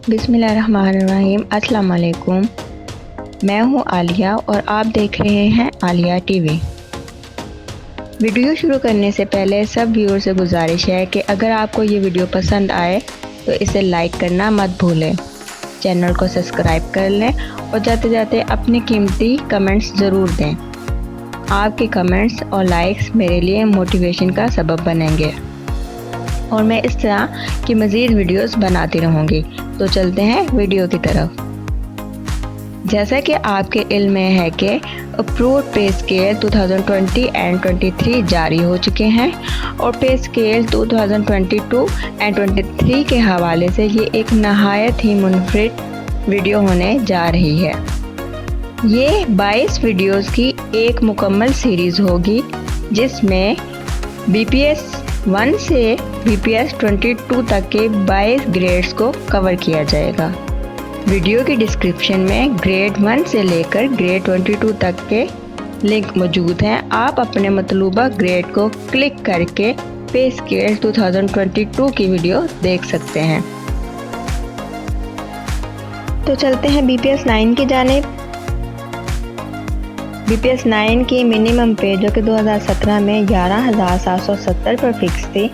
बिस्मिल्लाहिर्रहमानिर्रहीम। अस्सलाम वालेकुम। मैं हूं आलिया और आप देख रहे हैं आलिया टीवी। वीडियो शुरू करने से पहले सब व्यूअर से गुजारिश है कि अगर आपको ये वीडियो पसंद आए तो इसे लाइक करना मत भूलें, चैनल को सब्सक्राइब कर लें और जाते जाते अपने कीमती कमेंट्स ज़रूर दें। आपके कमेंट्स और लाइक्स मेरे लिए मोटिवेशन का सबब बनेंगे और मैं इस तरह की मज़ीद वीडियोस बनाती रहूँगी। तो चलते हैं वीडियो की तरफ। जैसा कि आपके इल्म में है कि अप्रूव्ड पे स्केल 2020 एंड 23 जारी हो चुके हैं और पे स्केल 2022 एंड 23 के हवाले से ये एक नहायत ही मुनफरिद वीडियो होने जा रही है। ये 22 वीडियोस की एक मुकम्मल सीरीज़ होगी जिसमें BPS 1 से BPS 22 तक के 22 ग्रेड्स को कवर किया जाएगा। वीडियो की डिस्क्रिप्शन में ग्रेड 1 से लेकर ग्रेड 22 तक के लिंक मौजूद हैं। आप अपने मतलूबा ग्रेड को क्लिक करके पे स्केल 2022 की वीडियो देख सकते हैं। तो चलते हैं BPS 9 की जानिब। BPS 9 की मिनिमम पे जो कि 2017 में 11,770 पर फिक्स थी,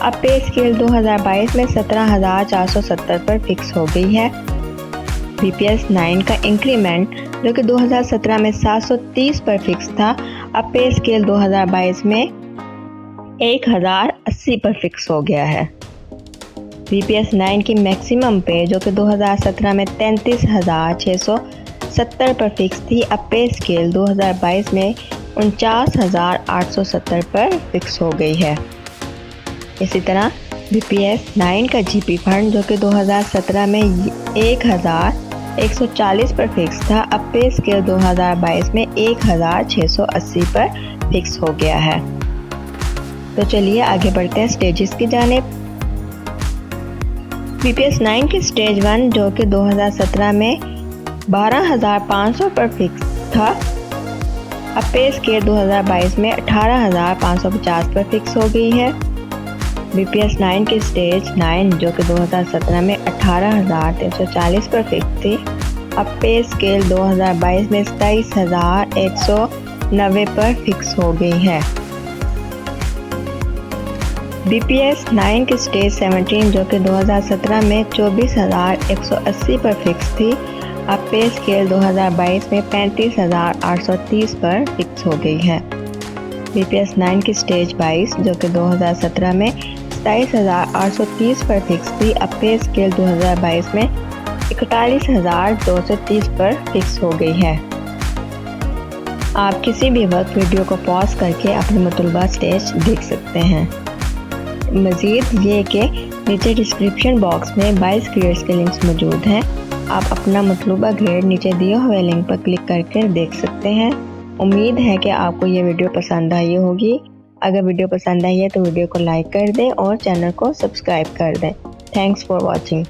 अब पे स्केल 2022 में 17,470 पर फिक्स हो गई है। BPS 9 का इंक्रीमेंट जो कि 2017 में 730 पर फिक्स था, अब पे स्केल 2022 में 1,080 पर फिक्स हो गया है। BPS 9 की मैक्सिमम पे जो कि 2017 में 33,670 पर फिक्स थी, अब पे स्केल 2022 में 49,870 पर फिक्स हो गई है। इसी तरह BPS 9 का GP फंड जो कि 2017 में 1,140 पर फिक्स था, अब पे स्केल 2022 में 1,680 पर फिक्स हो गया है। तो चलिए आगे बढ़ते हैं स्टेजेस की जानिब। BPS 9 की स्टेज 1 जो कि 2017 में 12,500 पर फिक्स था, अब पे स्केल 2022 में 18,550 पर फिक्स हो गई है। BPS 9 की स्टेज 9 जो कि 2017 में 18,340 पर फिक्स थी, अब पे स्केल 2022 में 27,190 पर फिक्स हो गई है। BPS 9 की स्टेज 17 जो कि 2017 में 24,180 पर फिक्स थी, अब पे स्केल 2022 में 35,830 पर फिक्स हो गई है। BPS 9 की स्टेज 22 जो कि 2017 में 27,830 पर फिक्स थी, अब पे स्केल 2022 में 41,230 पर फिक्स हो गई है। आप किसी भी वक्त वीडियो को पॉज करके अपनी मतलूबा स्टेज देख सकते हैं। मज़ीद ये कि नीचे डिस्क्रिप्शन बॉक्स में 22 ग्रेड्स के लिंक्स मौजूद हैं। आप अपना मतलूबा ग्रेड नीचे दिए हुए लिंक पर क्लिक करके देख सकते हैं। उम्मीद है कि आपको ये वीडियो पसंद आई होगी। अगर वीडियो पसंद आई है तो वीडियो को लाइक कर दें और चैनल को सब्सक्राइब कर दें। Thanks for watching.